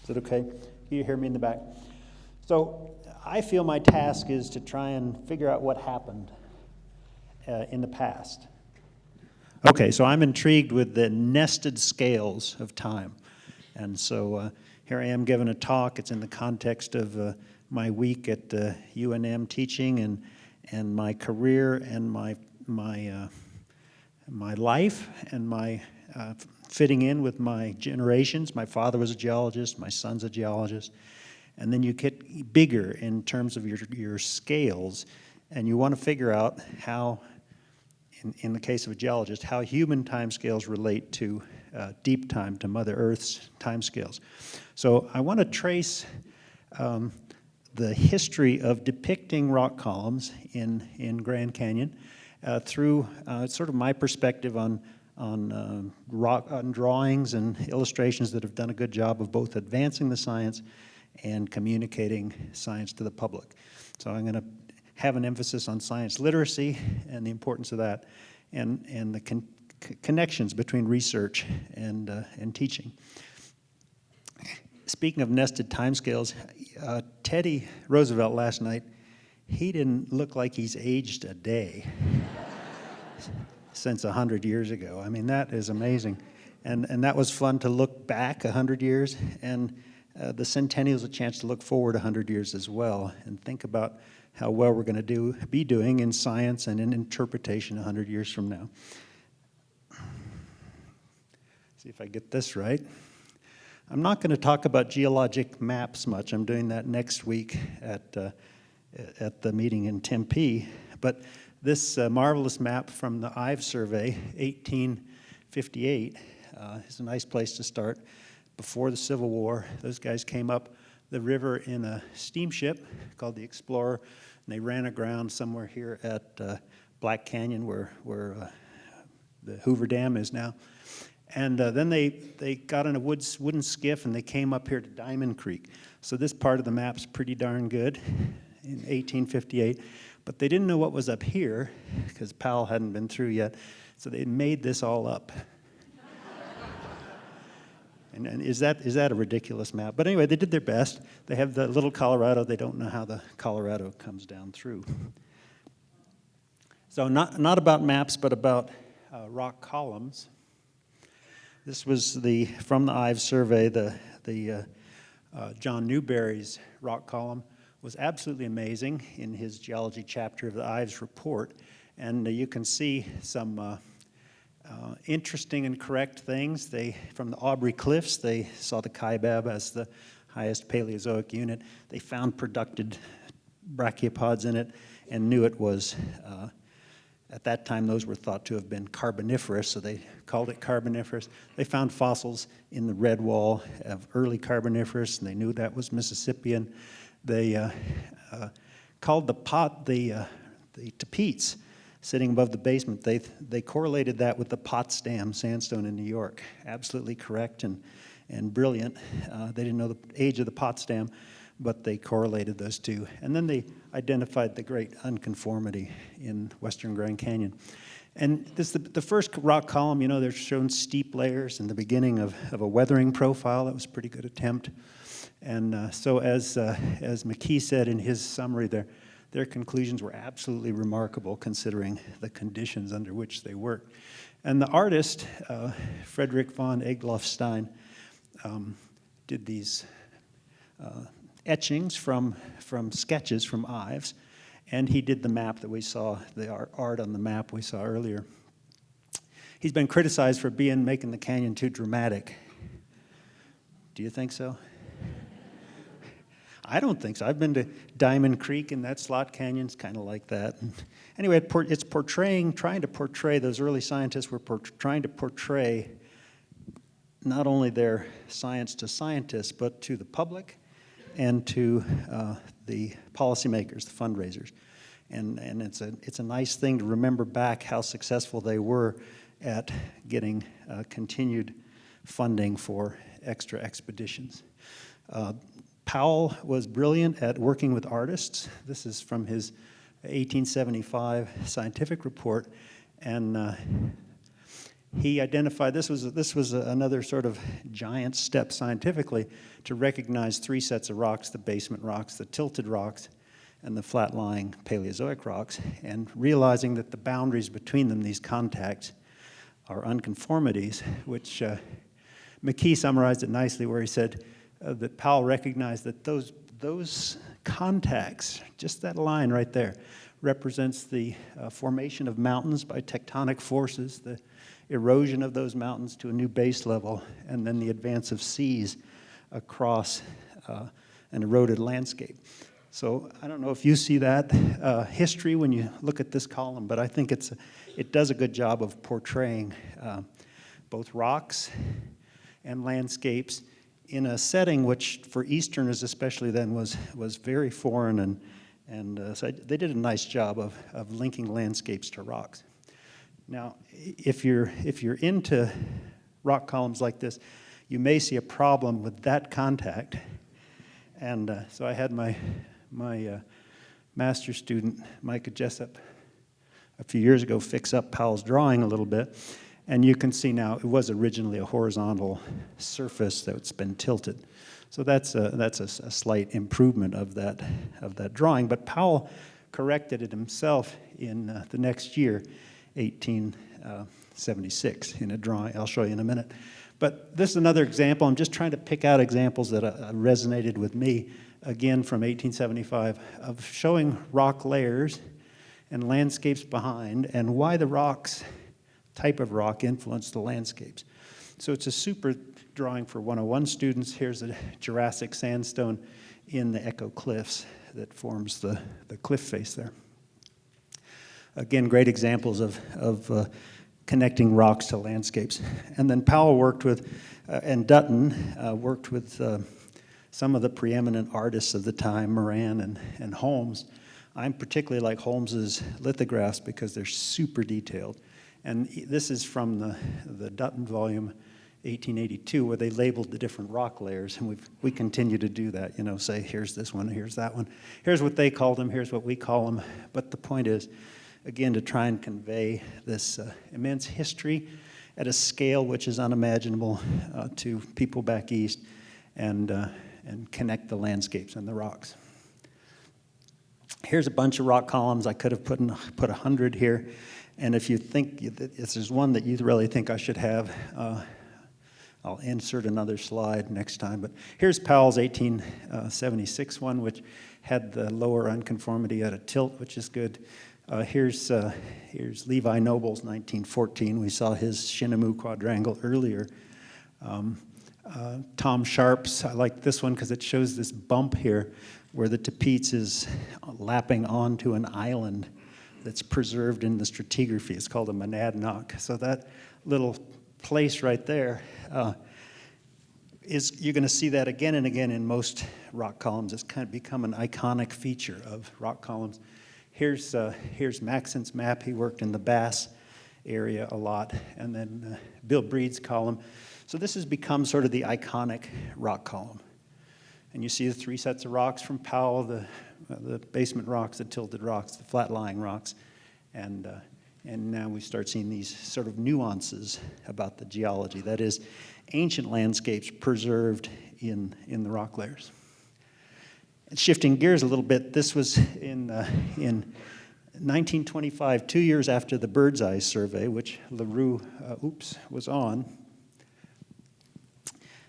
Is it okay? Can you hear me in the back? So I feel my task is to try and figure out what happened in the past. Okay, so I'm intrigued with the nested scales of time. And so here I am giving a talk. It's in the context of my week at UNM teaching and my career and my life and my fitting in with my generations. My father was a geologist, my son's a geologist. And then you get bigger in terms of your scales, and you want to figure out how, in the case of a geologist, how human timescales relate to deep time, to Mother Earth's timescales. So I want to trace the history of depicting rock columns in Grand Canyon through sort of my perspective on drawings and illustrations that have done a good job of both advancing the science and communicating science to the public. So I'm going to have an emphasis on science literacy and the importance of that, and the connections between research and teaching. Speaking of nested timescales, Teddy Roosevelt last night, he didn't look like he's aged a day since 100 years ago. I mean, that is amazing. And that was fun to look back 100 years, and the centennial is a chance to look forward 100 years as well and think about how well we're going to be doing in science and in interpretation 100 years from now. See if I get this right. I'm not going to talk about geologic maps much. I'm doing that next week at the meeting in Tempe. But this marvelous map from the Ives survey, 1858, is a nice place to start. Before the Civil War, those guys came up the river in a steamship called the Explorer, and they ran aground somewhere here at Black Canyon, where the Hoover Dam is now. And then they got in a wooden skiff, and they came up here to Diamond Creek. So this part of the map's pretty darn good in 1858. But they didn't know what was up here, because Powell hadn't been through yet, so they made this all up. And is that a ridiculous map? But anyway, they did their best. They have the little Colorado. They don't know how the Colorado comes down through. So not about maps, but about rock columns. This was from the Ives survey. The John Newberry's rock column was absolutely amazing in his geology chapter of the Ives report, and you can see some interesting and correct things. From the Aubrey Cliffs, they saw the Kaibab as the highest Paleozoic unit. They found producted brachiopods in it and knew it was, at that time, those were thought to have been Carboniferous, so they called it Carboniferous. They found fossils in the red wall of early Carboniferous, and they knew that was Mississippian. They called the tapetes sitting above the basement. They correlated that with the Potsdam sandstone in New York. Absolutely correct and brilliant. They didn't know the age of the Potsdam, but they correlated those two. And then they identified the great unconformity in western Grand Canyon. And this the first rock column, they're shown steep layers in the beginning of a weathering profile. That was a pretty good attempt. And so as McKee said in his summary there, their conclusions were absolutely remarkable considering the conditions under which they worked. And the artist, Frederick von Egloffstein, did these etchings from sketches from Ives, and he did the map that we saw, the art on the map we saw earlier. He's been criticized for making the canyon too dramatic. Do you think so? I don't think so. I've been to Diamond Creek, and that Slot Canyon's kind of like that. And anyway, it's trying to portray, those early scientists were trying to portray not only their science to scientists, but to the public and to the policymakers, the fundraisers. And it's a nice thing to remember back how successful they were at getting continued funding for extra expeditions. Powell was brilliant at working with artists. This is from his 1875 scientific report, and he identified, this was another sort of giant step scientifically to recognize three sets of rocks: the basement rocks, the tilted rocks, and the flat-lying Paleozoic rocks, and realizing that the boundaries between them, these contacts, are unconformities, which McKee summarized it nicely where he said that Powell recognized that those contacts, just that line right there, represents the formation of mountains by tectonic forces, the erosion of those mountains to a new base level, and then the advance of seas across an eroded landscape. So I don't know if you see that history when you look at this column, but I think it does a good job of portraying both rocks and landscapes in a setting which, for Easterners especially then, was very foreign, and so they did a nice job of linking landscapes to rocks. Now, if you're into rock columns like this, you may see a problem with that contact, and so I had my master's student, Micah Jessup, a few years ago fix up Powell's drawing a little bit, and you can see now it was originally a horizontal surface that's been tilted. So that's a slight improvement of that drawing. But Powell corrected it himself in the next year, 1876, in a drawing I'll show you in a minute. But this is another example. I'm just trying to pick out examples that resonated with me, again from 1875, of showing rock layers and landscapes behind, and why the rocks, type of rock, influence the landscapes. So it's a super drawing for 101 students. Here's a Jurassic sandstone in the Echo Cliffs that forms the cliff face there. Again, great examples of connecting rocks to landscapes. And then Powell worked with, and Dutton worked with some of the preeminent artists of the time, Moran and Holmes. I particularly like Holmes's lithographs because they're super detailed. And this is from the Dutton volume, 1882, where they labeled the different rock layers, and we continue to do that, say, here's this one, here's that one. Here's what they called them, here's what we call them. But the point is, again, to try and convey this immense history at a scale which is unimaginable to people back east, and connect the landscapes and the rocks. Here's a bunch of rock columns. I could have put 100 here. And if you think if there's one that you really think I should have, I'll insert another slide next time. But here's Powell's 1876 one, which had the lower unconformity at a tilt, which is good. Here's Levi Noble's 1914. We saw his Shinemu quadrangle earlier. Tom Sharp's, I like this one because it shows this bump here where the Tapeats is lapping onto an island that's preserved in the stratigraphy. It's called a monadnock. So that little place right there you're going to see that again and again in most rock columns. It's kind of become an iconic feature of rock columns. Here's Maxon's map. He worked in the Bass area a lot. And then Bill Breed's column. So this has become sort of the iconic rock column. And you see the three sets of rocks from Powell, the basement rocks, the tilted rocks, the flat-lying rocks, and now we start seeing these sort of nuances about the geology. That is, ancient landscapes preserved in the rock layers. And shifting gears a little bit, this was in 1925, 2 years after the Bird's Eye survey, which LaRue was on.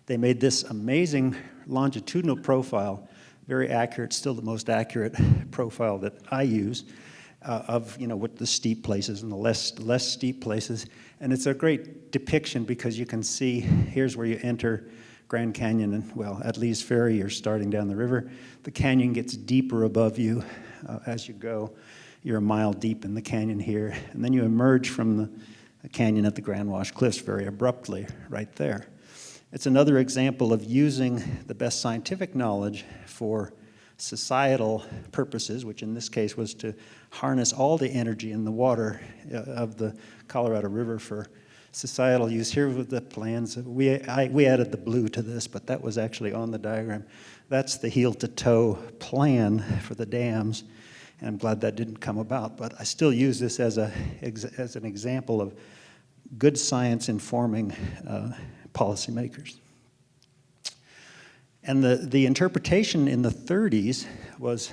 They made this amazing longitudinal profile, very accurate, still the most accurate profile that I use, of what the steep places and the less steep places. And it's a great depiction because you can see here's where you enter Grand Canyon, and at Lee's Ferry, you're starting down the river. The canyon gets deeper above you as you go. You're a mile deep in the canyon here, and then you emerge from the canyon at the Grand Wash Cliffs very abruptly right there. It's another example of using the best scientific knowledge for societal purposes, which in this case was to harness all the energy in the water of the Colorado River for societal use. Here with the plans, we added the blue to this, but that was actually on the diagram. That's the heel-to-toe plan for the dams, and I'm glad that didn't come about. But I still use this as an example of good science informing policymakers. And the interpretation in the 30s was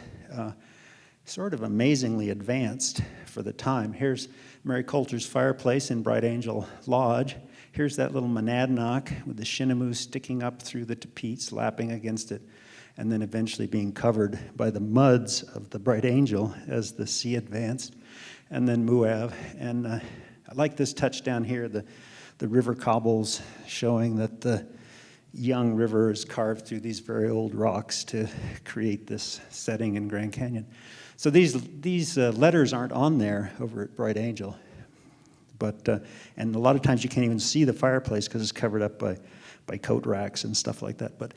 sort of amazingly advanced for the time. Here's Mary Coulter's fireplace in Bright Angel Lodge. Here's that little monadnock with the shinamou sticking up through the tapetes, lapping against it, and then eventually being covered by the muds of the Bright Angel as the sea advanced, and then Muav. And I like this touch down here, the river cobbles showing that the young river is carved through these very old rocks to create this setting in Grand Canyon. So these letters aren't on there over at Bright Angel, but and a lot of times you can't even see the fireplace because it's covered up by coat racks and stuff like that. But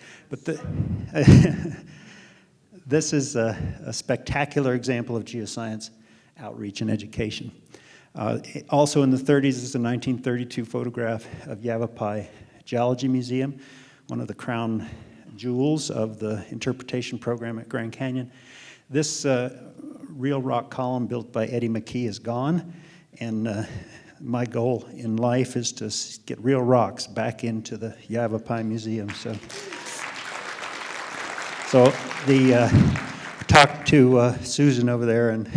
this is a spectacular example of geoscience outreach and education. Also in the 30s is a 1932 photograph of Yavapai Geology Museum, one of the crown jewels of the interpretation program at Grand Canyon. This real rock column built by Eddie McKee is gone, and my goal in life is to get real rocks back into the Yavapai Museum. So talked to Susan over there and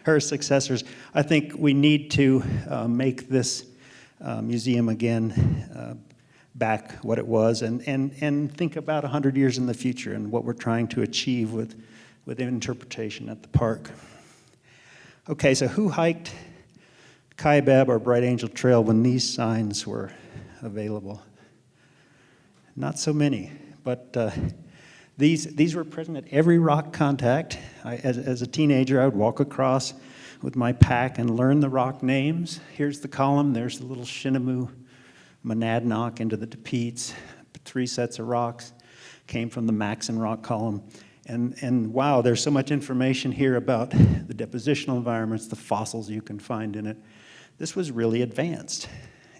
her successors. I think we need to make this museum again back what it was, and think about 100 years in the future and what we're trying to achieve with interpretation at the park. Okay, so who hiked Kaibab or Bright Angel Trail when these signs were available? Not so many, but these were present at every rock contact. As a teenager, I would walk across with my pack and learn the rock names. Here's the column, there's the little shinamou monadnock into the tapetes. 3 sets of rocks came from the Maxon rock column. And wow, there's so much information here about the depositional environments, the fossils you can find in it. This was really advanced.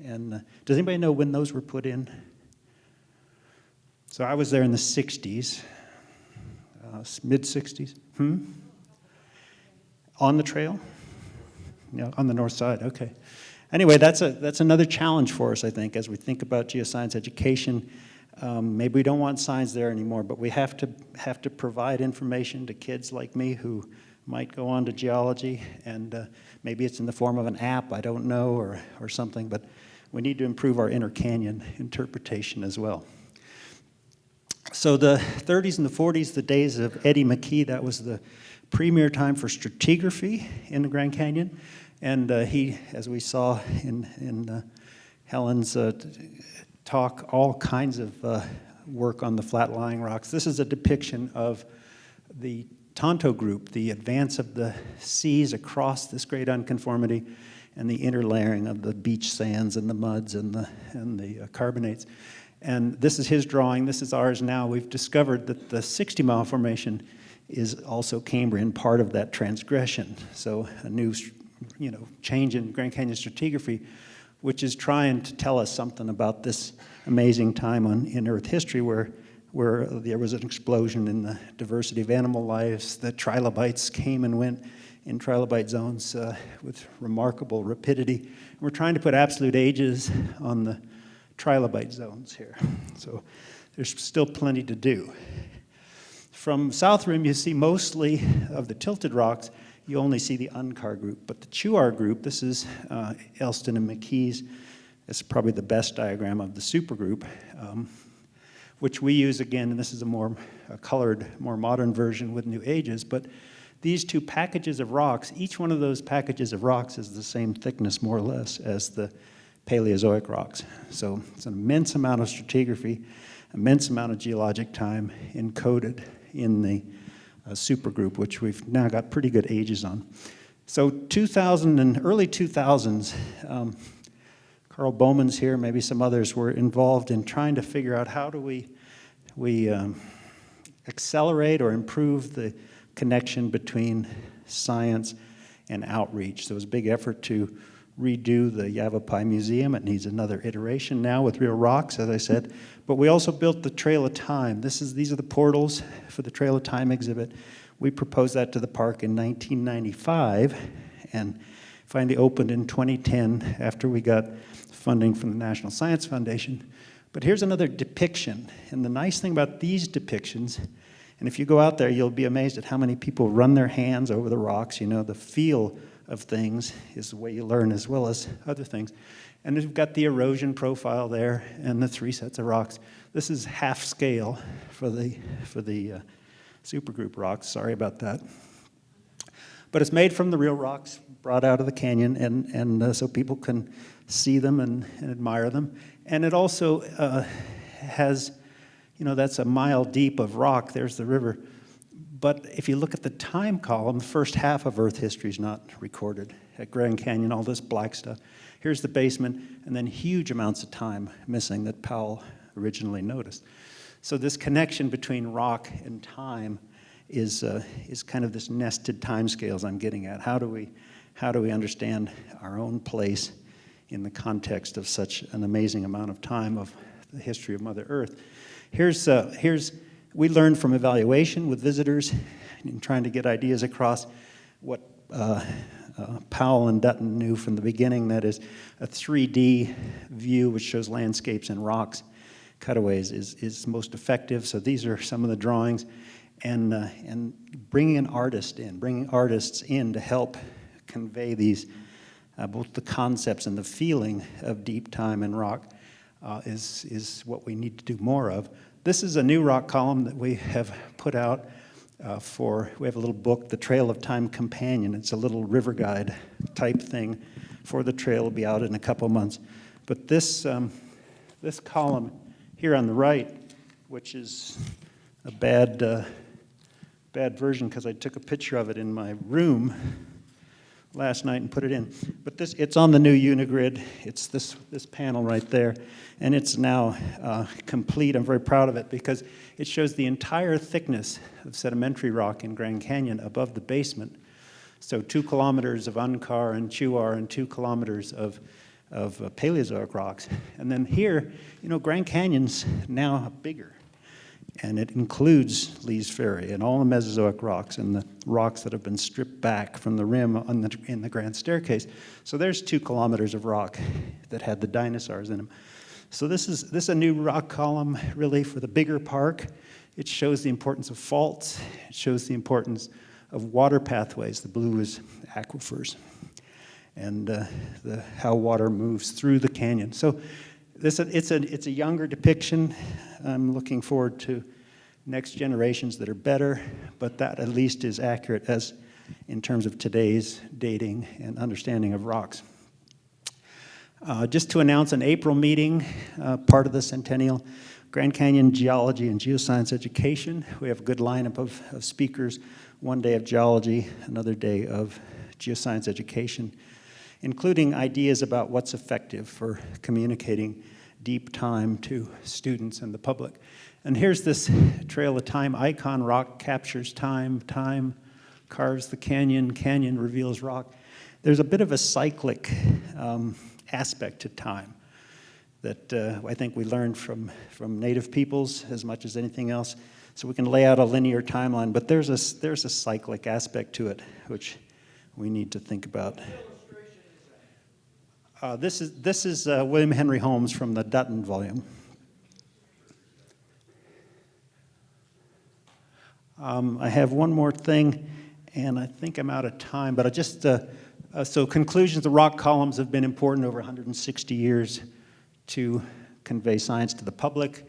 And does anybody know when those were put in? So I was there in the 60s, mid-60s. On the trail? Yeah, on the north side, okay. Anyway, that's another challenge for us, I think, as we think about geoscience education. Maybe we don't want signs there anymore, but we have to provide information to kids like me who might go on to geology, and maybe it's in the form of an app, I don't know, or something, but we need to improve our inner canyon interpretation as well. So the 30s and the 40s, the days of Eddie McKee, that was the premier time for stratigraphy in the Grand Canyon. And he, as we saw in Helen's talk, all kinds of work on the flat-lying rocks. This is a depiction of the Tonto group, the advance of the seas across this great unconformity, and the interlayering of the beach sands and the muds and the carbonates. And this is his drawing. This is ours now. We've discovered that the 60-mile formation is also Cambrian, part of that transgression. So a new change in Grand Canyon stratigraphy, which is trying to tell us something about this amazing time in Earth history where there was an explosion in the diversity of animal lives. The trilobites came and went in trilobite zones with remarkable rapidity. We're trying to put absolute ages on the trilobite zones here. So there's still plenty to do. From South Rim, you see mostly of the tilted rocks, you only see the Unkar group. But the Chuar group, this is Elston and McKee's, it's probably the best diagram of the supergroup, which we use again, and this is a colored, more modern version with new ages. But these two packages of rocks, each one of those packages of rocks is the same thickness, more or less, as the Paleozoic rocks. So it's an immense amount of stratigraphy, immense amount of geologic time encoded in the supergroup, which we've now got pretty good ages on. So 2000 and early 2000s, Carl Bowman's here, maybe some others were involved in trying to figure out how do we accelerate or improve the connection between science and outreach. So it was a big effort to redo the Yavapai Museum. It needs another iteration now with real rocks, as I said. But we also built the Trail of Time. These are the portals for the Trail of Time exhibit. We proposed that to the park in 1995, and finally opened in 2010 after we got funding from the National Science Foundation. But here's another depiction. And the nice thing about these depictions, and if you go out there, you'll be amazed at how many people run their hands over the rocks. You know, the feel of things is the way you learn as well as other things. And we've got the erosion profile there and the 3 sets of rocks. This is half scale for the supergroup rocks. Sorry about that. But it's made from the real rocks brought out of the canyon, and so people can see them and admire them. And it also has, you know, that's a mile deep of rock. There's the river. But if you look at the time column, the first half of Earth history is not recorded. At Grand Canyon, all this black stuff. Here's the basement, and then huge amounts of time missing that Powell originally noticed. So this connection between rock and time is kind of this nested timescales I'm getting at. How do we understand our own place in the context of such an amazing amount of time of the history of Mother Earth? We learned from evaluation with visitors in trying to get ideas across what Powell and Dutton knew from the beginning, that is a 3D view which shows landscapes and rocks, cutaways is most effective. So these are some of the drawings. And bringing artists in to help convey these, both the concepts and the feeling of deep time and rock is what we need to do more of. This is a new rock column that we have put out we have a little book, The Trail of Time Companion. It's a little river guide type thing for the trail. It'll be out in a couple months. But this column here on the right, which is a bad version because I took a picture of it in my room last night and put it in. But it's on the new Unigrid. It's this panel right there. And it's now complete. I'm very proud of it because it shows the entire thickness of sedimentary rock in Grand Canyon above the basement. So 2 kilometers of Unkar and Chuar and 2 kilometers of Paleozoic rocks. And then here, you know, Grand Canyon's now bigger. And it includes Lee's Ferry and all the Mesozoic rocks and the rocks that have been stripped back from the rim in the Grand Staircase. So there's 2 kilometers of rock that had the dinosaurs in them. So this is a new rock column really for the bigger park. It shows the importance of faults. It shows the importance of water pathways. The blue is aquifers. And how water moves through the canyon. So it's a younger depiction. I'm looking forward to next generations that are better, but that at least is accurate as in terms of today's dating and understanding of rocks. Just to announce an April meeting, part of the centennial, Grand Canyon Geology and Geoscience Education. We have a good lineup of speakers, one day of geology, another day of geoscience education, including ideas about what's effective for communicating deep time to students and the public. And here's this Trail of Time icon. Rock captures time, time carves the canyon, canyon reveals rock. There's a bit of a cyclic aspect to time that I think we learned from native peoples as much as anything else. So we can lay out a linear timeline, but there's a cyclic aspect to it, which we need to think about. This is William Henry Holmes from the Dutton volume. I have one more thing, and I think I'm out of time, but I just, so conclusions, the rock columns have been important over 160 years to convey science to the public.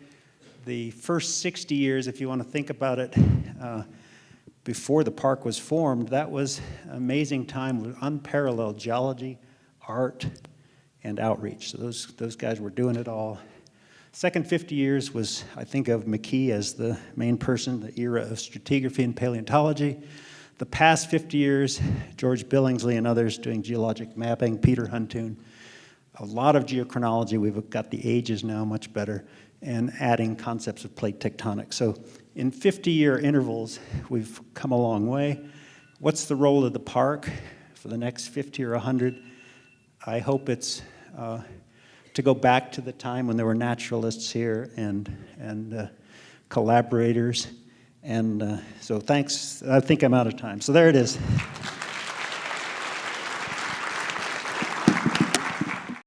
The first 60 years, if you want to think about it, before the park was formed, that was an amazing time with unparalleled geology, art, and outreach. So those guys were doing it all. Second 50 years was, I think of McKee as the main person, the era of stratigraphy and paleontology. The past 50 years, George Billingsley and others doing geologic mapping, Peter Huntoon, a lot of geochronology. We've got the ages now much better, and adding concepts of plate tectonics. So in 50-year intervals, we've come a long way. What's the role of the park for the next 50 or 100? I hope it's to go back to the time when there were naturalists here and collaborators. And so thanks. I think I'm out of time. So there it is.